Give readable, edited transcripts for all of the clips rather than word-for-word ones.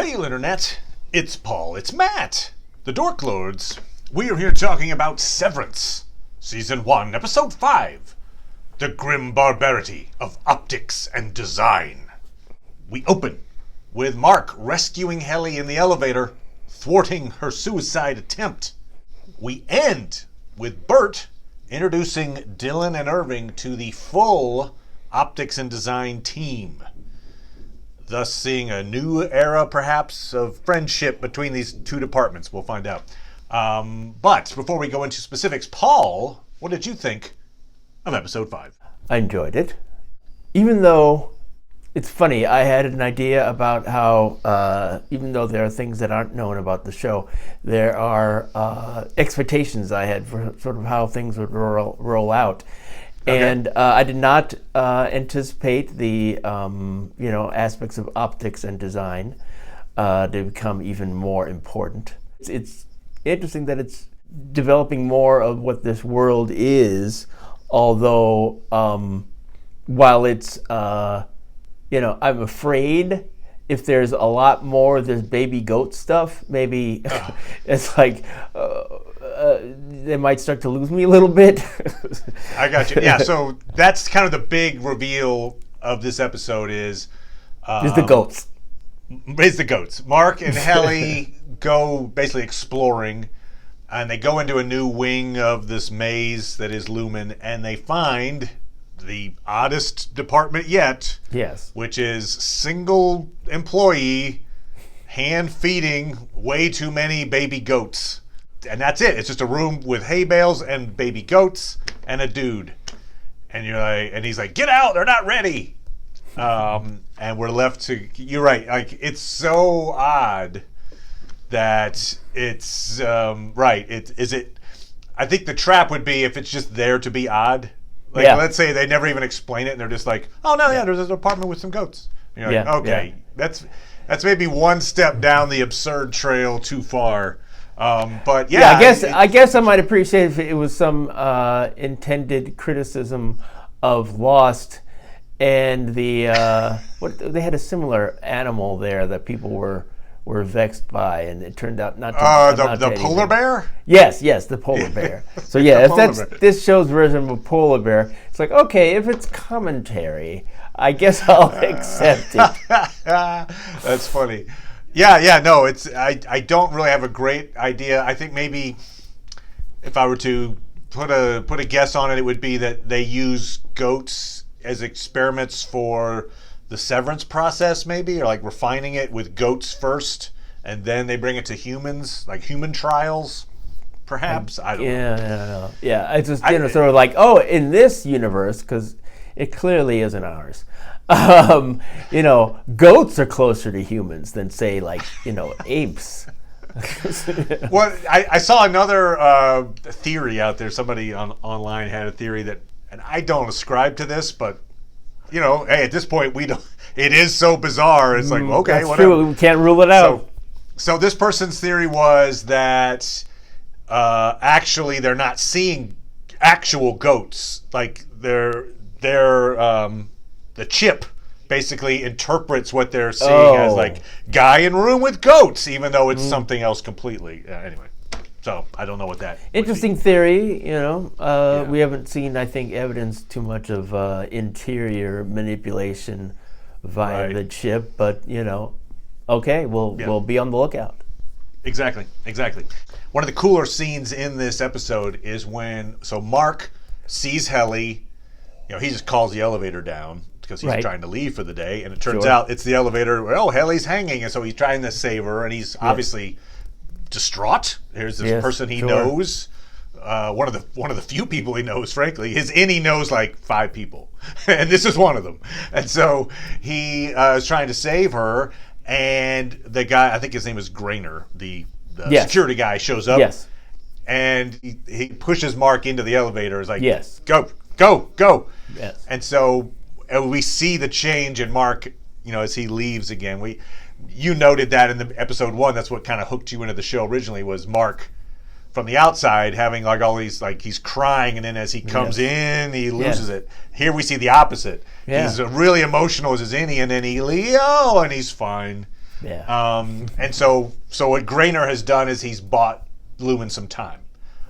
Hail Internet, it's Paul, it's Matt, the Dork Lords. We are here talking about Severance, Season 1, Episode 5, The Grim Barbarity of Optics and Design. We open with Mark rescuing Heli in the elevator, thwarting her suicide attempt. We end with Bert introducing Dylan and Irving to the full Optics and Design team, thus seeing a new era, perhaps, of friendship between these two departments. We'll find out. But before we go into specifics, Paul, what did you think of Episode 5? I enjoyed it. Even though, it's funny, I had an idea about how, even though there are things that aren't known about the show, there are expectations I had for sort of how things would roll out. Okay. And I did not anticipate the aspects of optics and design to become even more important. It's interesting that it's developing more of what this world is, although while it's I'm afraid if there's a lot more of this baby goat stuff, maybe it's like they might start to lose me a little bit. I got you. Yeah, so that's kind of the big reveal of this episode is the goats. It's the goats. Mark and Heli go basically exploring, and they go into a new wing of this maze that is Lumen, and they find the oddest department yet. Yes. Which is single employee hand feeding way too many baby goats. And that's it. It's just a room with hay bales and baby goats and a dude. And you're like, and he's like, get out, they're not ready. And we're left to, you're right, like it's so odd that it's right. I think the trap would be if it's just there to be odd. Like, let's say they never even explain it, and they're just like, "Oh no, yeah, there's an apartment with some goats." And you're like, "Okay, that's maybe one step down the absurd trail too far." But I guess I might appreciate if it was some intended criticism of Lost, and the they had a similar animal there that people were vexed by, and it turned out not to the polar bear? Yes, the polar bear. So if that's this show's version of a polar bear, it's like, okay, if it's commentary, I guess I'll accept it. That's funny. No, it's I don't really have a great idea. I think maybe if I were to put a guess on it, it would be that they use goats as experiments for the severance process, maybe, or like refining it with goats first, and then they bring it to humans, like human trials, perhaps. I don't know. Yeah. It's just sort of like, oh, in this universe, because it clearly isn't ours. Goats are closer to humans than say like apes. Well, I saw another theory out there. Somebody online had a theory that, and I don't ascribe to this, but hey, at this point, we don't. It is so bizarre. It's like, okay, that's whatever. True. We can't rule it out. So this person's theory was that actually they're not seeing actual goats. Like the chip basically interprets what they're seeing as like guy in room with goats, even though it's something else completely. Anyway. So I don't know what that. Interesting theory, We haven't seen, I think, evidence too much of interior manipulation via the chip, but okay, we'll be on the lookout. Exactly. One of the cooler scenes in this episode is when Mark sees Heli. He just calls the elevator down because he's trying to leave for the day, and it turns out it's the elevator. Well, Heli's hanging, and so he's trying to save her, and he's obviously distraught. Here's this person he knows, one of the few people he knows, frankly. He knows like 5 people, and this is one of them. And so he is trying to save her, and the guy, I think his name is Grainer, the security guy, shows up. Yes. And he pushes Mark into the elevator. Is like, go. Yes. And so we see the change in Mark, as he leaves again. You noted that in the episode 1, that's what kind of hooked you into the show originally, was Mark from the outside having like all these, like he's crying, and then as he comes in, he loses it. Here we see the opposite. He's really emotional as he's in, and then and he's fine. Yeah. And so what Grainer has done is he's bought Lumen some time.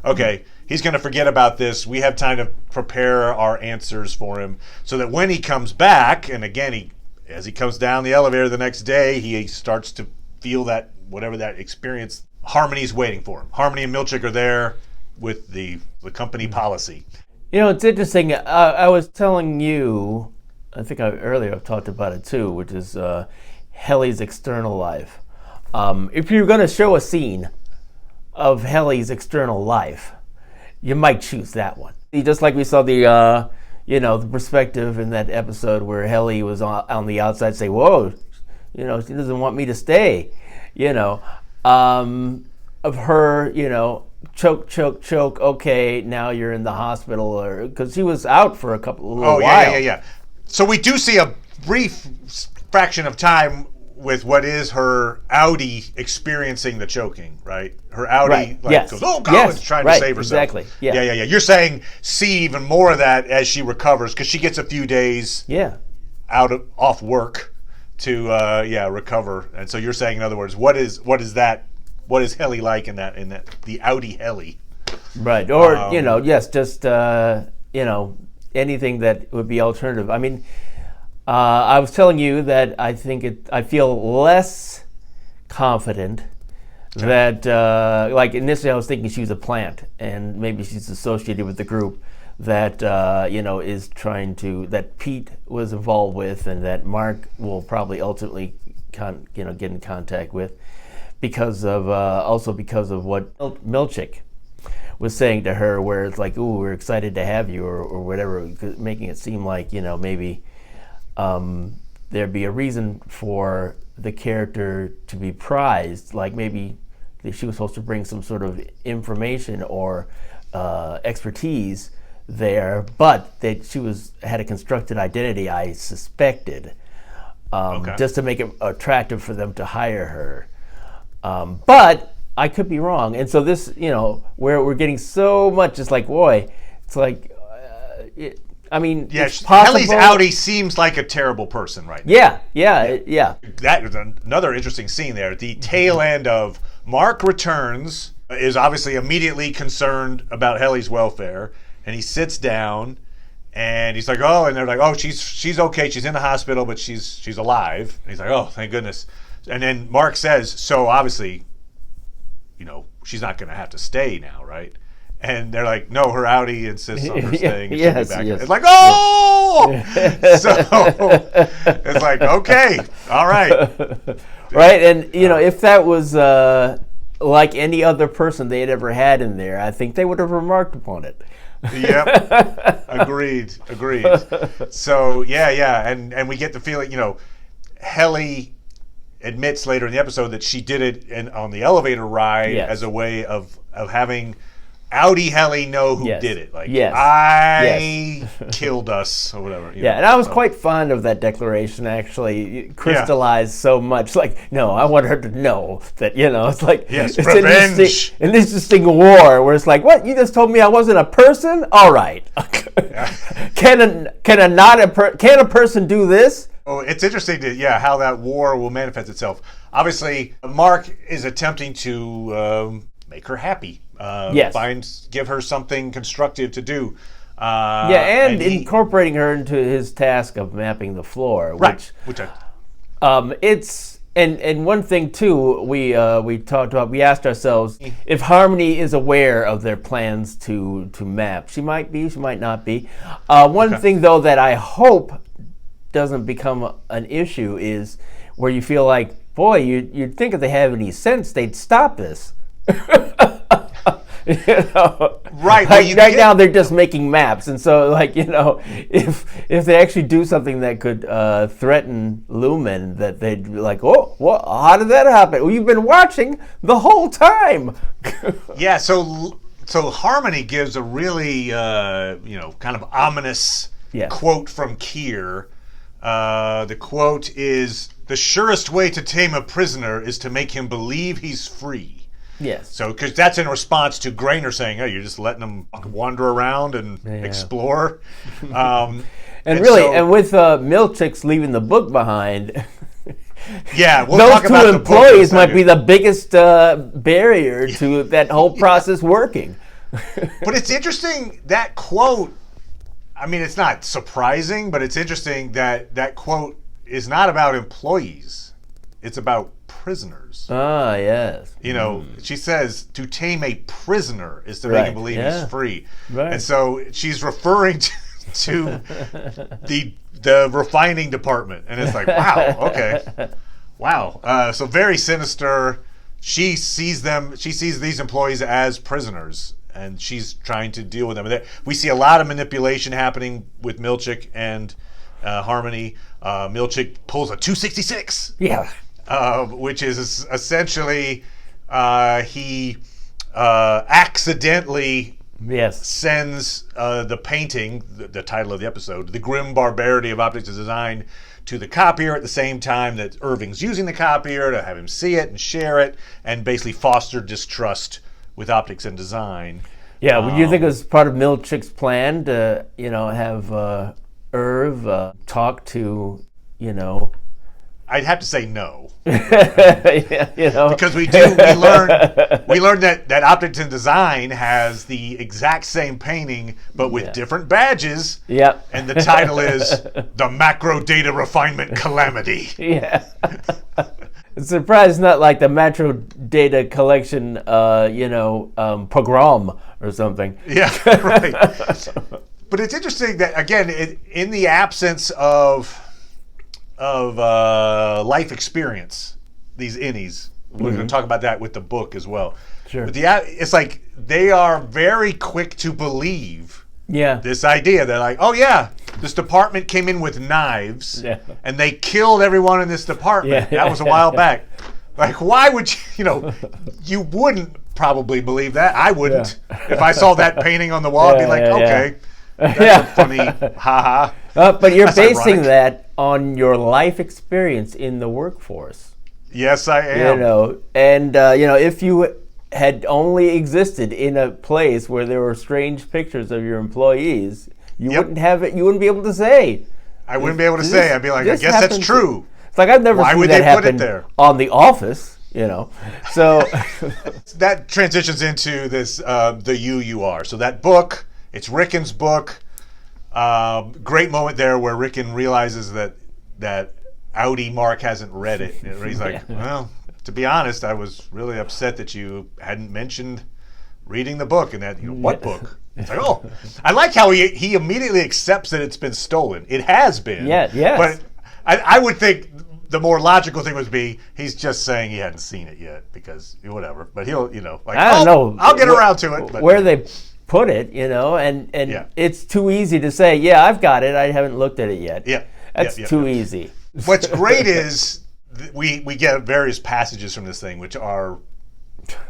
Okay, he's going to forget about this. We have time to prepare our answers for him so that when he comes back, and again, as he comes down the elevator the next day, he starts to feel that whatever that experience, Harmony's waiting for him. Harmony and Milchick are there with the company policy. It's interesting. I was telling you, I think earlier I've talked about it too, which is Heli's external life. If you're going to show a scene of Heli's external life, you might choose that one. Just like we saw the perspective in that episode where Heli was on the outside, say, "Whoa, she doesn't want me to stay," of her, choke. Okay, now you're in the hospital, or because she was out for a while. Yeah. So we do see a brief fraction of time with what is her outie experiencing the choking, right? Her outie goes, "Oh God," is trying to save herself. Exactly. Yeah. Yeah. You're saying see even more of that as she recovers because she gets a few days off work to recover. And so you're saying, in other words, what is Heli like in that the outie Heli? Right. Or just anything that would be alternative. I mean, I was telling you that I feel less confident that, like initially I was thinking she was a plant and maybe she's associated with the group that, that Pete was involved with and that Mark will probably ultimately, get in contact with because of what Milchick was saying to her, where it's like, "Ooh, we're excited to have you," or whatever, making it seem like, maybe there'd be a reason for the character to be prized, like maybe she was supposed to bring some sort of information or expertise there, but that she had a constructed identity, I suspected, just to make it attractive for them to hire her. But I could be wrong, and so this, where we're getting so much, it's like, boy, it's like, it's possible. Heli's outie seems like a terrible person right now. Yeah. That is another interesting scene there. The tail end of Mark returns, is obviously immediately concerned about Heli's welfare, and he sits down, and he's like, "Oh," and they're like, "Oh, she's okay. She's in the hospital, but she's alive." And he's like, "Oh, thank goodness." And then Mark says, "So obviously, she's not going to have to stay now, right?" And they're like, "No, her outie insists on her staying." Yes. It's like, oh! So it's like, okay, all right. Right, and, if that was like any other person they had ever had in there, I think they would have remarked upon it. Yep. Agreed. So, yeah. And we get the feeling, Heli admits later in the episode that she did it on the elevator ride as a way of having outie Heli know who did it. Like, I killed us, or whatever. And I was quite fond of that declaration, actually. It crystallized so much. Like, no, I want her to know that, it's like, it's revenge. An interesting war where it's like, what? You just told me I wasn't a person? All right. Can a person do this? Oh, it's interesting how that war will manifest itself. Obviously, Mark is attempting to make her happy. Give her something constructive to do. And incorporating her into his task of mapping the floor. And one thing too, we talked about. We asked ourselves if Harmony is aware of their plans to map. She might be. She might not be. One thing though that I hope doesn't become an issue is where you feel like, boy, you'd think if they have any sense, they'd stop this. Right. Right now they're just making maps, and so if they actually do something that could threaten Lumen, that they'd be like, "Oh, what? How did that happen? Well, you've been watching the whole time." Yeah. So Harmony gives a really kind of ominous quote from Keir. The quote is, "The surest way to tame a prisoner is to make him believe he's free." Yes. So, because that's in response to Grainer saying, "Hey, you're just letting them wander around and explore." And with Milchick's leaving the book behind, Yeah, we'll Those talk two about the book in a employees might second. be the biggest barrier to that whole process working. But it's interesting, that quote, I mean, it's not surprising, but it's interesting that that quote is not about employees. It's about prisoners. Ah, yes. You know, she says to tame a prisoner is to make Right, him believe yeah. he's free. Right. And so she's referring to the refining department. And it's like, wow, okay. Wow. So very sinister. She sees these employees as prisoners, and she's trying to deal with them. We see a lot of manipulation happening with Milchick and Harmony. Milchick pulls a 266. Yeah. Which is essentially he accidentally Yes. sends the painting, the title of the episode, The Grim Barbarity of Optics and Design, to the copier at the same time that Irving's using the copier to have him see it and share it and basically foster distrust with optics and design. Yeah, would you think it was part of Milchick's plan to, have Irv talk to, I'd have to say no. yeah, Because we learn that Optics and Design has the exact same painting but with different badges. Yep. And the title is The Macro Data Refinement Calamity. Yeah. It's surprised it's not like the Metro Data Collection, pogrom or something. Yeah, right. But it's interesting that, again, in the absence of life experience, these innies, we're going to talk about that with the book as well. Sure. But it's like they are very quick to believe this idea. They're like, oh yeah, this department came in with knives and they killed everyone in this department. That was a while back. Like, why would you wouldn't probably believe that. I wouldn't. If I saw that painting on the wall, I'd be like, okay, that's a funny haha. But you're That's basing ironic. that on your life experience in the workforce. Yes, I am. If you had only existed in a place where there were strange pictures of your employees, you wouldn't have it. You wouldn't be able to say. I wouldn't be able to say. I'd be like, I this guess that's happened true. It's like I've never Why seen would that they put it happen there? on The Office. So That transitions into this, the You Are. So that book, it's Rickon's book. Great moment there where Rickon realizes that Audi Mark hasn't read it. And he's like, well, to be honest, I was really upset that you hadn't mentioned reading the book. And that, what book? It's like, oh, I like how he immediately accepts that it's been stolen. It has been. Yes. But I would think the more logical thing would be he's just saying he hadn't seen it yet because whatever. But he'll, like, I don't know. I'll get around to it. But where they put it, and it's too easy to say, yeah, I've got it. I haven't looked at it yet. Yeah. That's too easy. What's great is we get various passages from this thing which are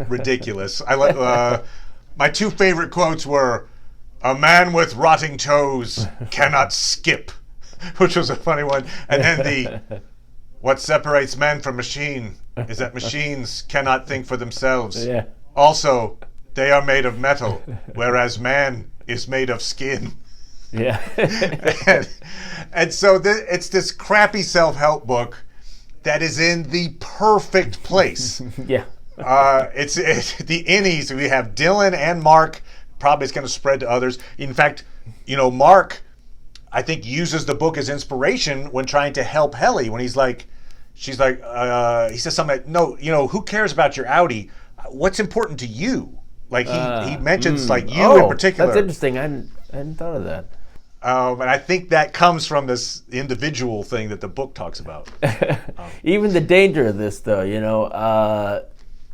ridiculous. I like my two favorite quotes were, "A man with rotting toes cannot skip," which was a funny one, and then "What separates man from machine is that machines cannot think for themselves. Yeah. Also, they are made of metal, whereas man is made of skin." Yeah. and so it's this crappy self-help book that is in the perfect place. Yeah. It's the innies. We have Dylan and Mark. Probably it's going to spread to others. In fact, Mark, I think, uses the book as inspiration when trying to help Heli. When he says something like, "No, who cares about your Audi? What's important to you?" Like he mentions like you in particular. That's interesting. I hadn't thought of that. And I think that comes from this individual thing that the book talks about. Even the danger of this, though,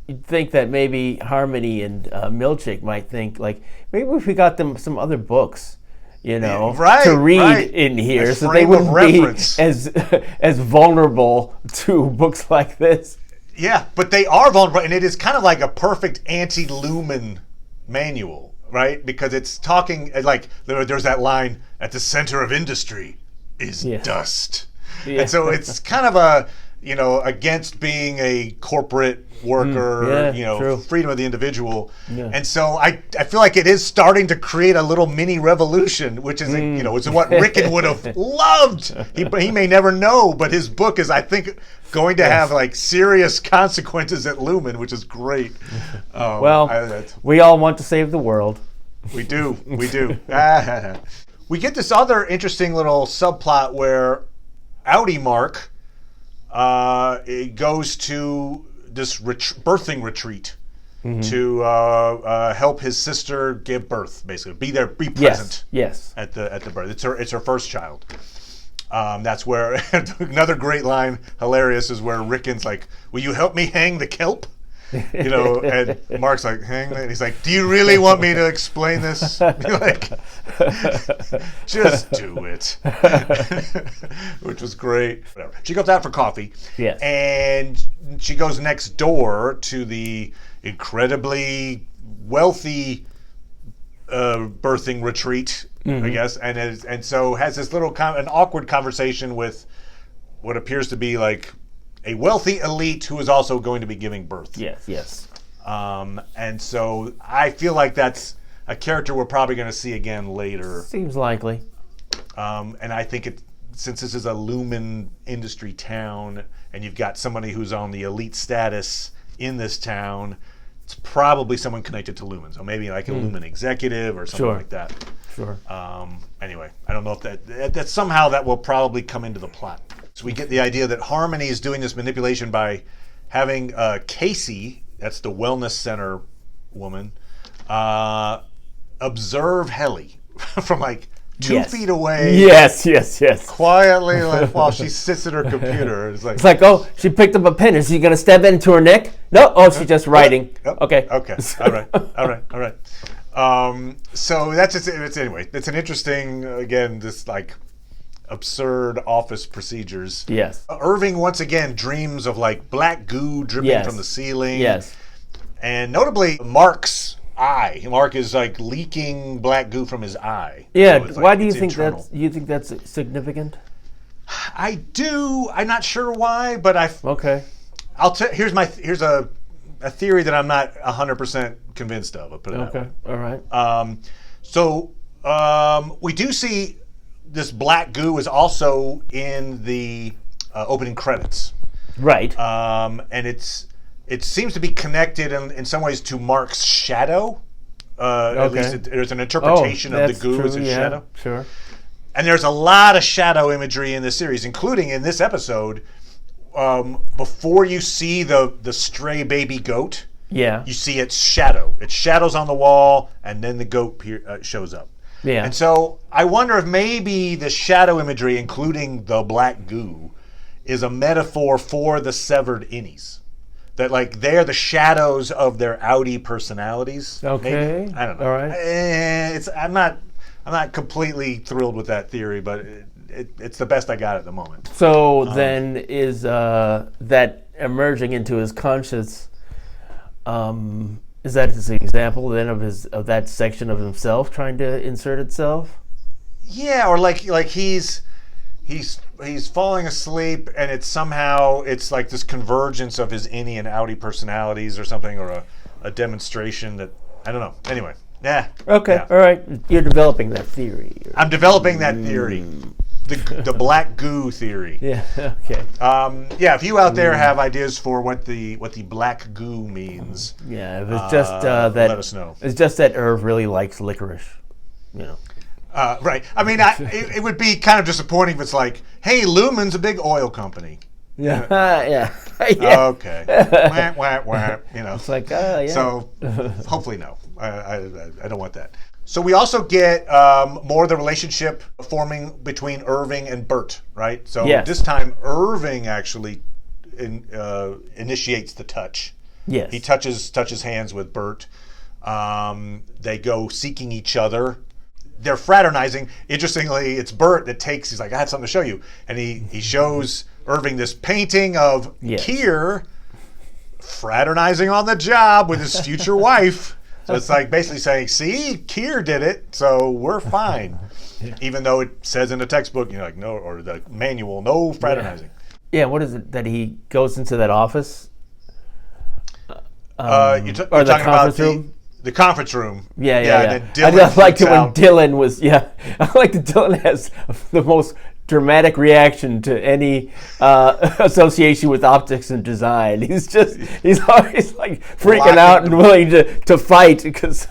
you'd think that maybe Harmony and Milchick might think, like, maybe if we got them some other books, to read in here, A so they frame of wouldn't be reference. as vulnerable to books like this. Yeah, but they are vulnerable, and it is kind of like a perfect anti-Lumen manual, right? Because it's talking, like, there's that line, "At the center of industry is dust." Yeah. And so it's kind of against being a corporate worker, true. freedom of the individual. Yeah. And so I feel like it is starting to create a little mini revolution, which is, is what Rickon would have loved. He may never know, but his book is, I think, going to have like serious consequences at Lumen, which is great. We all want to save the world. We do. We get this other interesting little subplot where Audi Mark it goes to this birthing retreat to help his sister give birth, basically. Be present at the birth. It's her first child. That's where another great line, hilarious, is where Rickon's like, "Will you help me hang the kelp?" And Mark's like, "Hang that." And he's like, "Do you really want me to explain this?" Like, just do it. Which was great. Whatever. She goes out for coffee. Yes. And she goes next door to the incredibly wealthy birthing retreat, I guess, and so has this little an awkward conversation with what appears to be like a wealthy elite who is also going to be giving birth. Yes. And so I feel like that's a character we're probably going to see again later. Seems likely. And I think since this is a Lumen industry town, and you've got somebody who's on the elite status in this town, it's probably someone connected to Lumen. So maybe like a Lumen executive or something like that. Sure. Anyway, I don't know if that somehow that will probably come into the plot. So we get the idea that Harmony is doing this manipulation by having Casey, that's the wellness center woman, observe Heli from like 2 feet away. Yes. Quietly, like while she sits at her computer. It's like, oh, she picked up a pen. Is he going to stab it into her neck? No. Oh, she's just writing. Okay. All right. So that's just it's anyway. It's an interesting, again, this like absurd office procedures. Yes. Irving once again dreams of like black goo dripping from the ceiling. Yes. And notably, Mark's eye. Mark is like leaking black goo from his eye. Yeah. So Why do you think internal. You think that's significant? I do. I'm not sure why, but Okay. Here's a theory that I'm not 100% convinced of. I'll put it that way. All right. So we do see this black goo is also in the opening credits. Right. And it seems to be connected in some ways to Mark's shadow. At least there's an interpretation of the goo as a shadow. Sure. And there's a lot of shadow imagery in this series, including in this episode. Before you see the stray baby goat, you see its shadow. Its shadow's on the wall, and then the goat shows up. Yeah. And so I wonder if maybe the shadow imagery, including the black goo, is a metaphor for the severed innies. That like they're the shadows of their Audi personalities. Okay. Maybe? I don't know. All right. I'm not completely thrilled with that theory, but it's the best I got at the moment. So then is that emerging into his conscious? Is that just an example then of that section of himself trying to insert itself? Yeah, or like he's falling asleep, and it's like this convergence of his innie and outie personalities or something, or a demonstration that I don't know. Anyway, yeah. Okay, yeah. All right. You're developing that theory. I'm developing that theory. The black goo theory. Yeah. Okay. If you out there have ideas for what the black goo means, if it's just that, let us know. It's just that Irv really likes licorice, Right. I mean, it would be kind of disappointing if it's like, hey, Lumen's a big oil company. Yeah. Okay. Wah, wah, wah, It's like, yeah. So hopefully no. I don't want that. So we also get more of the relationship forming between Irving and Bert, right? So this time Irving actually initiates the touch. Yes. He touches hands with Bert. They go seeking each other. They're fraternizing. Interestingly, it's Bert that he's like, I have something to show you. And he shows Irving this painting of Keir fraternizing on the job with his future wife. So it's like basically saying, see, Keir did it, so we're fine. Even though it says in the textbook, no, or the manual, no fraternizing. Yeah, what is it that he goes into that office? You're or the talking conference about room? the conference room. Yeah. Then I Dylan just liked it freaks when out. Dylan was. Yeah, I like that Dylan has the most dramatic reaction to any association with optics and design. He's always like freaking out and willing to fight because.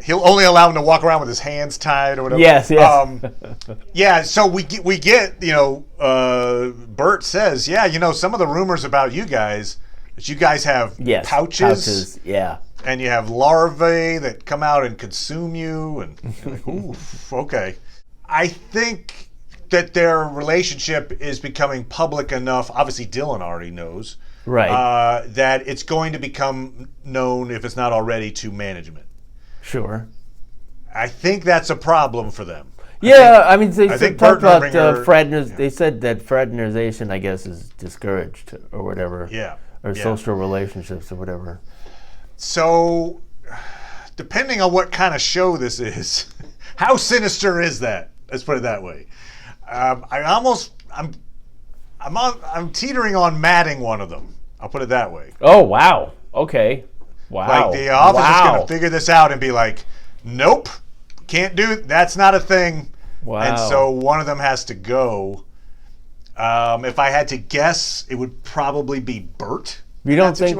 He'll only allow him to walk around with his hands tied or whatever. Yes. Yeah, so we get Bert says, some of the rumors about you guys, that you guys have pouches. Yeah. And you have larvae that come out and consume you. And you're like, oof, okay. I think that their relationship is becoming public enough. Obviously, Dylan already knows. Right. That it's going to become known, if it's not already, to management. Sure. I think that's a problem for them. Yeah, they talked about Erdinger, They said that fraternization, I guess, is discouraged or whatever. Yeah. Or social relationships or whatever. So, depending on what kind of show this is, how sinister is that? Let's put it that way. I'm teetering on matting one of them. I'll put it that way. Oh, wow. Okay. Wow. Like the office is going to figure this out and be like, nope, can't do it. That's not a thing. Wow. And so one of them has to go. If I had to guess, it would probably be Bert. You don't think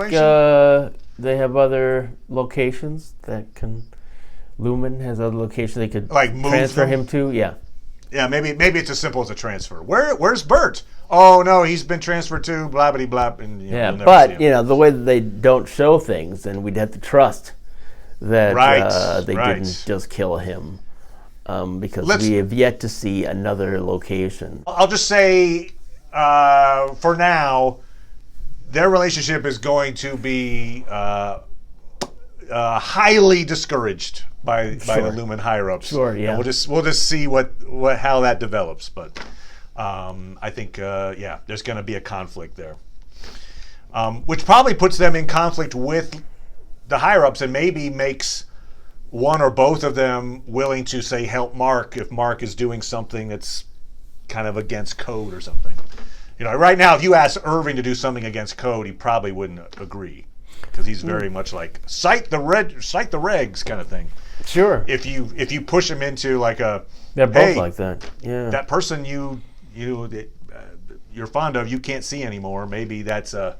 they have other locations that can... Lumen has other locations they could transfer him to? Yeah. Yeah, maybe it's as simple as a transfer. Where's Bert? Oh, no, he's been transferred to blah-bitty-blah. And, but, the way that they don't show things, then we'd have to trust that they didn't just kill him. Because we have yet to see another location. I'll just say, for now, their relationship is going to be highly discouraged by the Lumen higher-ups. Sure, yeah. And we'll just see how that develops. But I think, there's going to be a conflict there. Which probably puts them in conflict with the higher-ups and maybe makes one or both of them willing to, say, help Mark if Mark is doing something that's kind of against code or something. Right now, if you ask Irving to do something against code, he probably wouldn't agree because he's very much like cite the regs kind of thing. Sure. If you push him into like they're both like that. Yeah. That person you're fond of, you can't see anymore. Maybe that's a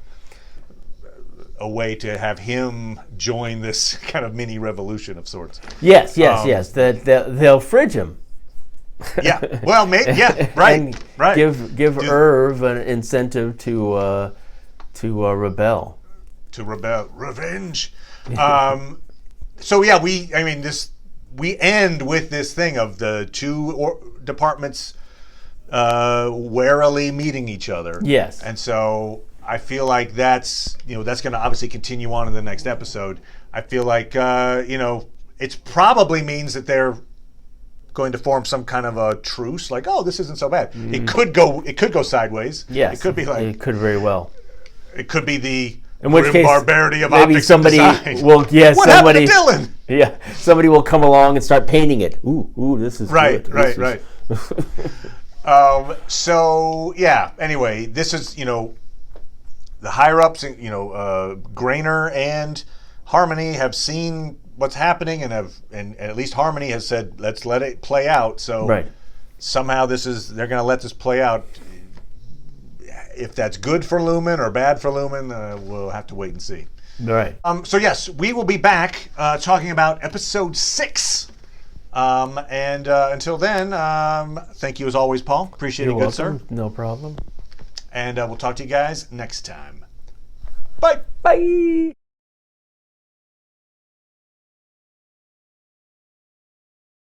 way to have him join this kind of mini revolution of sorts. Yes. That they'll fridge him. Yeah. Well, right. Right. Give Irv an incentive to rebel. To rebel, revenge. So yeah, we end with this thing of the two departments warily meeting each other. Yes. And so I feel like that's going to obviously continue on in the next episode. I feel like it probably means that they're going to form some kind of a truce. Like, oh, this isn't so bad. It could go sideways. Yes. It could be like. It could very well. It could be the. In which case, barbarity of maybe optics somebody design. will. Yes, what happened to Dylan? Yeah, somebody will come along and start painting it. Ooh, this is good. Right. So yeah. Anyway, this is the higher ups. Grainer and Harmony have seen what's happening and at least Harmony has said let's let it play out. So somehow they're going to let this play out. If that's good for Lumen or bad for Lumen, we'll have to wait and see. Right. So yes, we will be back talking about episode 6. And until then, thank you as always, Paul. Appreciate You're it, good welcome. sir. No problem. And we'll talk to you guys next time. Bye. Bye.